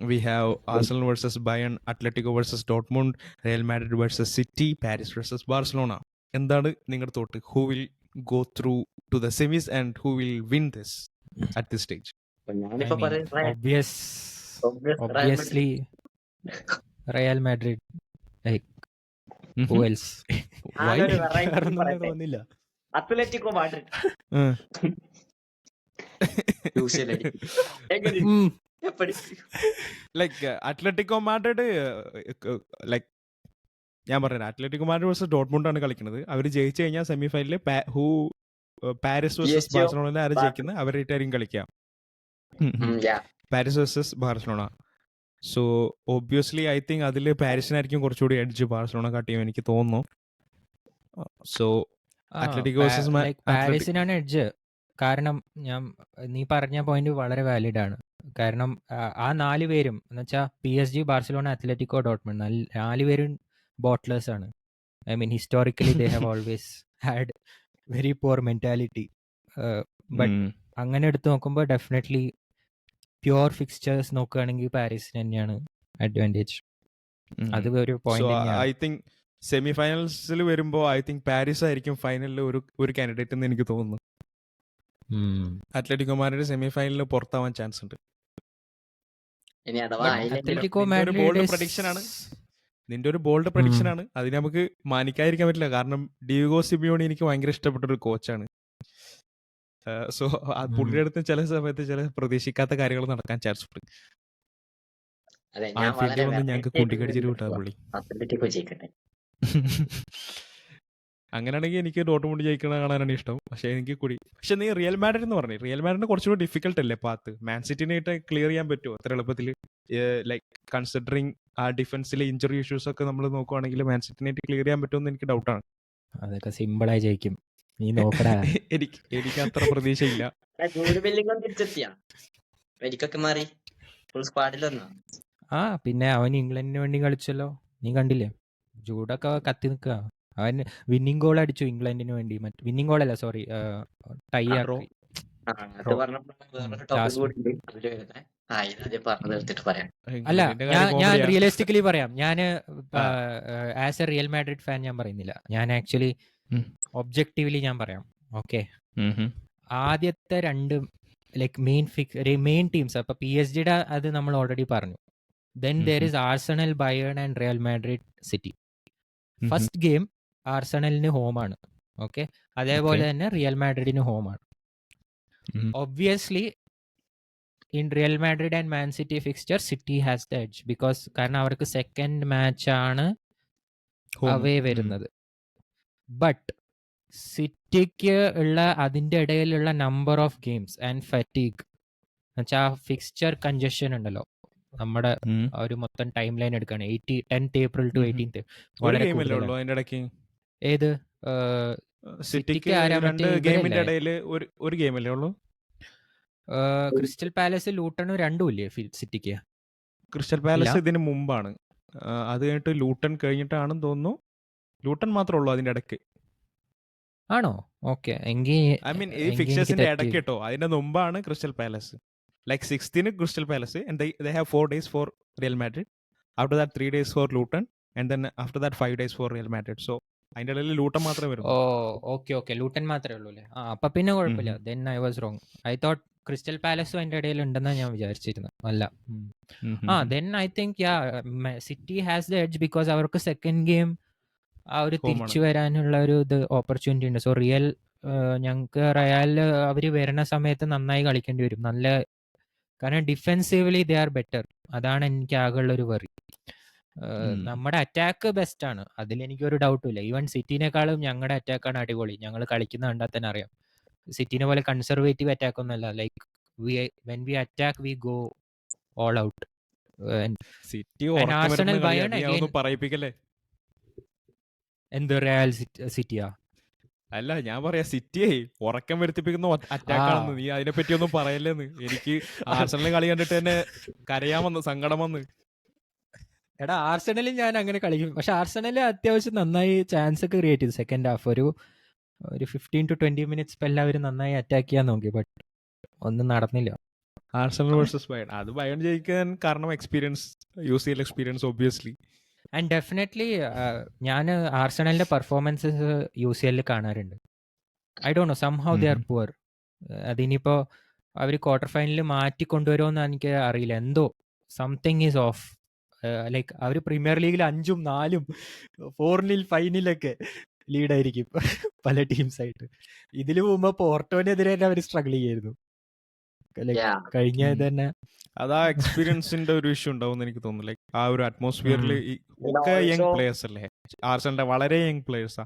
We have Arsenal versus Bayern, Atletico versus Dortmund, Real Madrid versus City, Paris versus Barcelona. എന്താണ് നിങ്ങളുടെ thought? Who will go through to the semis and who will win this at this stage? I ഞാനിപ്പോ mean, പറയുന്നത് obviously, Real Madrid. Like, who else? Why? ഞാനൊരു variety വേറൊന്നും പറയട്ടെ, തോന്നില്ല. Atletico Madrid Uh, usually എങ്ങനെ എപ്പടി like Atletico Madrid, like ഞാൻ പറഞ്ഞത് അത്ലറ്റിക്കോ മാഡ്രിഡ് വേഴ്സസ് ഡോട്ട്മുണ്ട് ആണ് കളിക്കുന്നത്. അവർ ജയിച്ചു കഴിഞ്ഞാൽ സെമി ഫൈനലിൽ പാരീസ് വേഴ്സസ് PSG ബാർസലോണയിൽ ആര് ജയിക്കുന്നത് അവരായിട്ടായിരിക്കും കളിക്കാം. Paris versus Barcelona. So obviously I think അതിൽ പാരീസിനായിരിക്കും കുറച്ചുകൂടി എഡ്ജ് ബാർസലോണ കാട്ടിയും എനിക്ക് തോന്നുന്നു. സോ അത്ലറ്റിക്കോ വേഴ്സസ് പാരീസിനാണ് എഡ്ജ്. കാരണം നീ പറഞ്ഞ പോയിന്റ് വളരെ വാലിഡ് ആണ്. കാരണം ആ 4 പേരും എന്ന് വെച്ചാൽ PSG, ബാർസലോണ, അത്ലറ്റിക്കോ, ഡോട്ട്മണ്ട് 4 പേരും ബോട്ട്ലേഴ്സ് ആണ്. I mean historically they have always had very poor mentality. But അങ്ങനെ എടുത്ത് നോക്കുമ്പോൾ ഡെഫിനറ്റ്ലി പ്യുവർ ഫിക്സ്ചേഴ്സ് നോക്കുകയാണെങ്കിൽ പാരീസിന് തന്നെയാണ് അഡ്വാൻറ്റേജ്. അത് ഒരു പോയിന്റ് തന്നെയാണ്. ഐ തിങ്ക് സെമി ഫൈനൽസിൽ വരുമ്പോൾ ഐ തിങ്ക് പാരീസ് ആയിരിക്കും ഫൈനലിൽ ഒരു കാൻഡിഡേറ്റ് എന്ന് എനിക്ക് തോന്നുന്നു. അത്ലറ്റിക്കോ മാഡ്രിഡ് സെമി ഫൈനലിൽ പുറത്താവാൻ ചാൻസ് ഉണ്ട്. ഇനി അഥവാ അത്ലറ്റിക്കോ നിന്റെ ഒരു ബോൾഡ് മാഡ്രിഡ് പ്രഡിക്ഷൻ ആണ്. നിന്റെ ഒരു ബോൾഡ് പ്രഡിക്ഷൻ ആണ്. അതിന് നമുക്ക് മാനിക്കാതിരിക്കാൻ പറ്റില്ല. കാരണം ഡിയോഗോ സിമിയോണി എനിക്ക് ഭയങ്കര ഇഷ്ടപ്പെട്ട ഒരു കോച്ചാണ്. സോ പുള്ളിയുടെ അടുത്ത് ചില സമയത്ത് ചില പ്രതീക്ഷിക്കാത്ത കാര്യങ്ങൾ നടക്കാൻ ചാൻസ് ഉണ്ട്. അതെ, ഞാൻ ആൻഫീൽഡിൽ വളരെ വന്ന് ഞങ്ങൾക്ക് കുണ്ടിക്കടിച്ചിട്ട് വിട്ടാ പുള്ളി. അത്ലറ്റിക്കോ ജയിക്കട്ടെ. അങ്ങനെയാണെങ്കിൽ എനിക്ക് ഡോട്ട്മുണ്ട് ജയിക്കണ കാണാനാണ് ഇഷ്ടം. പക്ഷെ നീ റിയൽ മാഡ്രിഡ് എന്ന് പറഞ്ഞു. റിയൽ മാഡ്രിഡിന് കുറച്ചുകൂടി ഡിഫിക്കൽട്ട് അല്ലേ പാത്ത്? മാൻ സിറ്റിനായിട്ട് ക്ലിയർ ചെയ്യാൻ പറ്റുമോ അത്ര എളുപ്പത്തിൽ? ലൈക്ക് കൺസിഡറിങ് ആ ഡിഫൻസിലെ ഇഞ്ചുറി ഇഷ്യൂസ് ഒക്കെ നമ്മൾ നോക്കുവാണെങ്കിൽ മാൻ സിറ്റിനായിട്ട് ക്ലിയർ ചെയ്യാൻ പറ്റുമെന്ന് എനിക്ക് ഡൗട്ടാണ്. അതൊക്കെ സിമ്പിളായി ജയിക്കും, നീ നോക്കടാ. എനിക്ക് അത്ര പ്രതീക്ഷയില്ല. ജൂഡ് ബെല്ലിംഗം തിരിച്ചെത്തിയാ പരിക്കൊക്കെ മാറി ഫുൾ സ്ക്വാഡിൽ വന്നോ? പിന്നെ അവൻ ഇംഗ്ലണ്ടിന് വേണ്ടി കളിച്ചല്ലോ, നീ കണ്ടില്ലേ? ജൂഡൊക്കെ കത്തി നിൽക്കുക. അവൻ വിന്നിംഗ് ഗോൾ അടിച്ചു ഇംഗ്ലണ്ടിന് വേണ്ടി. വിന്നിംഗ് ഗോൾ അല്ല, സോറി, ടൈ ആക്കി. അത് പറഞ്ഞപ്പോൾ വേറൊരു ടോപ്പിക് കൂടി ഉണ്ട്. അതിൽ പറഞ്ഞു തീർത്തിട്ട് പറയാം. അല്ല, ഞാൻ റിയലിസ്റ്റിക്കലി പറയാം. ഞാൻ as A real Madrid fan ഞാൻ പറയുന്നില്ല. ഞാൻ ആക്ച്വലി ഒബ്ജക്റ്റീവ്ലി ഞാൻ പറയാം. ഓക്കെ, ആദ്യത്തെ 2 ലൈക്ക് മെയിൻ ടീംസ്, അപ്പൊ PSG അത് നമ്മൾ ഓൾറെഡി പറഞ്ഞു. Then there is Arsenal, Bayern and Real Madrid, City. First game ആർസണലിന് ഹോമാണ്. ഓക്കെ, അതേപോലെ തന്നെ റിയൽ മാഡ്രിഡിന് ഹോമാണ്. Obviously in Real Madrid and Man City fixture City has the edge because കാരണം അവർക്ക് സെക്കൻഡ് മാച്ച് ആണ് അവേ വരുന്നത്. ബട്ട് സിറ്റിക്ക് ഉള്ള അതിൻ്റെ ഇടയിലുള്ള number of games and fatigue എന്നുവെച്ചാൽ ഫിക്സ്ചർ കൺജഷൻ ഉണ്ടല്ലോ, നമ്മുടെ ഒരു മൊത്തം ടൈം ലൈൻ എടുക്കുകയാണ് 10th April to 18th. വളരെ കൂടുതലാണ്. ഏത് സിറ്റിക്ക് ഒരു ഗെയിമല്ലേ ഉള്ളൂ? ക്രിസ്റ്റൽ പാലസ് ലൂട്ടണും 2 ഇല്ലേ സിറ്റിക്ക്? ക്രിസ്റ്റൽ പാലസ് ഇതിന് മുമ്പാണ്. അത് കഴിഞ്ഞിട്ട് ലൂട്ടൺ കഴിഞ്ഞിട്ടാണെന്ന് തോന്നുന്നു. ലൂട്ടൺ മാത്രമേ ഉള്ളൂ അതിന്റെ ഇടയ്ക്ക്. ആണോ? ഓക്കെ, എങ്കിൽ ഐ മീൻ ഈ ഫിക്സേഴ്സിന്റെ ഇടയ്ക്ക് കേട്ടോ. അതിന്റെ മുമ്പാണ് crystal palace. Like 6th crystal palace and they have 4 days for Real Madrid. After that 3 days for Luton and then after that 5 days for Real Madrid. So അതിന്റെ ഇടയിൽ ലൂട്ടൺ മാത്രമേ വരൂ. ഓക്കെ, ലൂട്ടൺ മാത്രമേ ഉള്ളൂ അല്ലേ? അപ്പൊ പിന്നെ കുഴപ്പമില്ല. Then I was wrong. I thought Crystal പാലസും അതിന്റെ ഇടയിൽ ഉണ്ടെന്നാണ് ഞാൻ വിചാരിച്ചിരുന്നത്. അല്ല. Then I think City has the edge because അവർക്ക് സെക്കൻഡ് ഗെയിം ആ ഒരു തിരിച്ചു വരാനുള്ള ഒരു ഓപ്പർച്യൂണിറ്റി ഉണ്ട്. സോ ഞങ്ങൾക്ക് റയലിൽ അവർ വരുന്ന സമയത്ത് നന്നായി കളിക്കേണ്ടി വരും. കാരണം ഡിഫെൻസീവ്ലി ദേ ആർ ബെറ്റർ. അതാണ് എനിക്ക് ആകെയുള്ള ഒരു വറി. നമ്മുടെ അറ്റാക്ക് ബെസ്റ്റ് ആണ്, അതിലെനിക്കൊരു ഡൗട്ടും ഇല്ല. ഈവൻ സിറ്റിനേക്കാളും ഞങ്ങളുടെ അറ്റാക്കാണ് അടിപൊളി. ഞങ്ങൾ കളിക്കുന്ന കണ്ടാൽ തന്നെ അറിയാം. സിറ്റിനെ പോലെ കൺസർവേറ്റീവ് അറ്റാക്ക് ഒന്നല്ല. Like when we attack we go all out. Arsenal, Bayern പറയിപ്പിക്കല്ലേ? എന്ത് റയൽ സിറ്റിയാ? അല്ല, ഞാൻ പറയാ സിറ്റിയെ ഉറക്കം വരുത്തിപ്പിക്കുന്ന അറ്റാക്കാണെന്ന്. നീ അതിനെ പറ്റി ഒന്നും പറയല്ലെന്ന്. എനിക്ക് ആർസണലിനെ കളി കണ്ടിട്ട് തന്നെ കരയാൻ വന്ന്, സങ്കടം വന്ന്. എടാ, ആർസണലിൽ ഞാൻ അങ്ങനെ കളിക്കും. പക്ഷെ ആർസണലിൽ അത്യാവശ്യം നന്നായി ചാൻസ് ഒക്കെ ക്രിയേറ്റ് ചെയ്തു സെക്കൻഡ് ഹാഫ്. ഒരു 15 to 20 minutes എല്ലാവരും നന്നായി അറ്റാക്ക് ചെയ്യാൻ നോക്കി. ബട്ട് ഒന്നും നടന്നില്ല. Arsenal versus Bayern. അത് ബയൺ ജയിക്കാൻ കാരണം experience, UCL experience obviously. And definitely ഞാൻ ആർസണലിന്റെ പെർഫോമൻസസ് UCL കാണാറുണ്ട്. I don't know, somehow they are poor. അതിനിപ്പോ അവർ ക്വാർട്ടർ ഫൈനലിൽ മാറ്റിക്കൊണ്ടുവരുമെന്ന് എനിക്ക് അറിയില്ല. എന്തോ സംതിങ് ഈസ് ഓഫ്. ലൈക്ക് അവർ പ്രീമിയർ ലീഗിൽ 5-4 4-0 5-0 ലീഡായിരിക്കും പല ടീംസായിട്ട്. ഇതിൽ പോകുമ്പോൾ പോർട്ടോനെതിരെ തന്നെ അവർ സ്ട്രഗിൾ ചെയ്യായിരുന്നു. കഴിഞ്ഞ തന്നെ അതാ എക്സ്പീരിയൻസിന്റെ ഒരു ഇഷ്യൂ ഉണ്ടാവും എനിക്ക് തോന്നുന്നു. ലൈക്ക് ആ ഒരു അറ്റ്മോസ്ഫിയറിൽ ഒക്കെ യങ് പ്ലേയേഴ്സ് അല്ലേ, ആർസണലിന്റെ വളരെ യങ് പ്ലേയേഴ്സാ.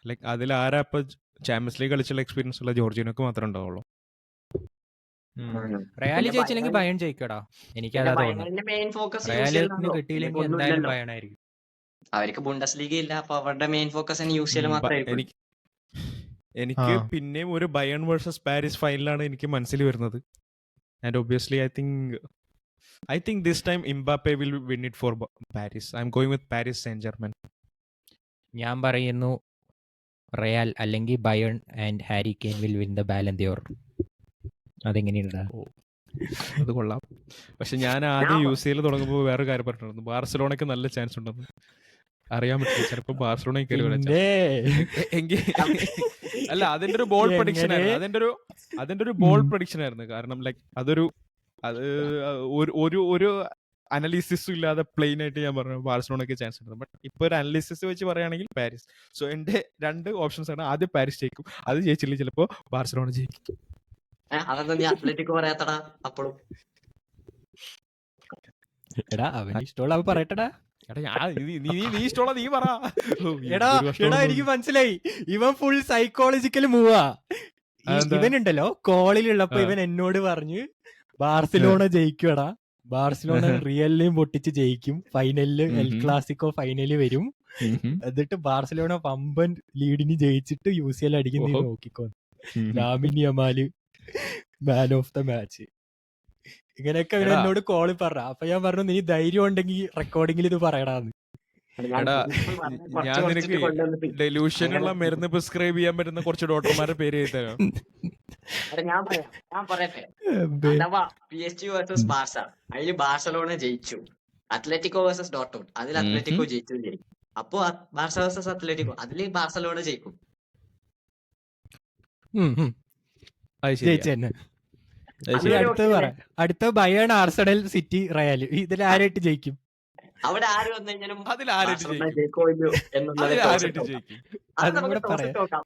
ലൈക്ക് അതിൽ ആരാ ഇപ്പൊ ചാമ്പ്യൻസ് ലീഗ് കളിച്ചുള്ള എക്സ്പീരിയൻസ് ഉള്ള ജോർജിനോക്ക് മാത്രമേ ഉണ്ടാവുള്ളൂ. റയൽ ജയിച്ചില്ലെങ്കിൽ ബയൺ ജയിക്കടാ, എനിക്കതാ തോന്നുന്നു. മെയിൻ ഫോക്കസ് റയലിന് കിട്ടിയില്ലെങ്കിൽ എന്തായാലും ബയൺ ആയിരിക്കും. അവർക്ക് ബുണ്ടസ് ലീഗ് ഇല്ല, അപ്പൊ അവരുടെ മെയിൻ ഫോക്കസ് UCL മാത്രമായിരിക്കും. എനിക്ക് പിന്നെയും ഒരു ബയൺ വേഴ്സസ് പാരീസ് ഫൈനലാണ് എനിക്ക് മനസ്സിൽ വരുന്നത്. And obviously I think this time Mbappe will win it for Paris. I am going with Paris Saint Germain. ഞാൻ പറയുന്നു റയൽ അല്ലെങ്കിൽ Bayern and Harry Kane will win the Ballon d'Or. അതെങ്ങനെയുണ്ടാ? അത് കൊള്ളാം. പക്ഷെ ഞാൻ ആദ്യം UCL തുടങ്ങുമ്പോൾ വേറെ കാര്യം പറഞ്ഞിരുന്നു, ബാർസലോണയ്ക്ക് നല്ല ചാൻസ് ഉണ്ടെന്ന്. അറിയാൻ പറ്റില്ല, ചിലപ്പോ ബാർസലോണയ്ക്ക് എങ്കിൽ അല്ല, അതിന്റെ ഒരു ബോൾഡ് പ്രഡിക്ഷൻ ആയിരുന്നു. അതിന്റെ ഒരു ബോൾഡ് പ്രഡിക്ഷൻ ആയിരുന്നു. കാരണം ലൈക്ക് അത് ഒരു അനാലിസിസും ഇല്ലാതെ പ്ലെയിൻ ആയിട്ട് ഞാൻ പറഞ്ഞു ബാർസലോണയ്ക്ക് ചാൻസ് ഉണ്ട്. ബട്ട് ഇപ്പൊ ഒരു അനാലിസിസ് വെച്ച് പറയുകയാണെങ്കിൽ പാരീസ്. സോ എന്റെ 2 ഓപ്ഷൻസ് ആണ്. ആദ്യം പാരീസ് ജയിക്കും, അത് ജയിച്ചില്ലെങ്കിൽ ചിലപ്പോ ബാർസലോണ ജയിക്കും. അതൊന്നും നീ അത്ലറ്റിക് പറയാത്തടാ അപ്പോഴും. എടാ അവന് ഇഷ്ടമുള്ള അവ പറയട്ടടാ. നീ പറ. എടാ എനിക്ക് മനസ്സിലായി, ഇവൻ ഫുൾ സൈക്കോളജിക്കൽ മൂവാ. ഇവനുണ്ടല്ലോ കോളിലുള്ളപ്പോ ഇവൻ എന്നോട് പറഞ്ഞു ബാർസലോണ ജയിക്കുവടാ, ബാർസലോണ റിയലിനെയും പൊട്ടിച്ച് ജയിക്കും, ഫൈനലില് എൽ ക്ലാസിക്കോ ഫൈനലിൽ വരും, എന്നിട്ട് ബാർസലോണ വമ്പൻ ലീഡിന് ജയിച്ചിട്ട് UCL അടിക്കുന്ന നീ നോക്കിക്കോ, Lamine Yamal man of the match. ഇങ്ങനെയൊക്കെ അവൻ എന്നോട് കോളി പറഞ്ഞ. അപ്പൊ ഞാൻ പറഞ്ഞു നീ ധൈര്യം ഉണ്ടെങ്കിൽ റെക്കോർഡിംഗിൽ ഇത് പറയടാന്ന്. ഞാൻ നിനക്ക് ഡെലൂഷനുള്ള മരുന്ന് പ്രിസ്ക്രൈബ് ചെയ്യാൻ പറ്റുന്ന കുറച്ച് ഡോക്ടർമാരുടെ പേര് എഴുതാം. ഞാൻ പറയട്ടെ, അഥവാ PSG വേഴ്സസ് ബാർസ, അതിൽ ബാർസലോണ ജയിച്ചു. അത്ലറ്റിക്കോ വേഴ്സസ് ഡോർട്ട്മുണ്ട്, അതിൽ അത്ലറ്റിക്കോ ജയിച്ചു ജയിക്കും. അപ്പൊ ബാർസ വേഴ്സസ് അത്ലറ്റിക്കോ, അതിൽ ബാർസലോണ ജയിക്കും. അടുത്ത ബയേൺ ആർസണൽ സിറ്റി റയൽ, ഇതിൽ ആരായിട്ട് ജയിക്കും? അവിടെ ആര് വന്നു കഴിഞ്ഞാലും അതിൽ ആരായിട്ട് ജയിക്കും? ജയിക്കോ ഇല്ലയോ എന്നുള്ളത് അത് നമുക്ക് പറയാം.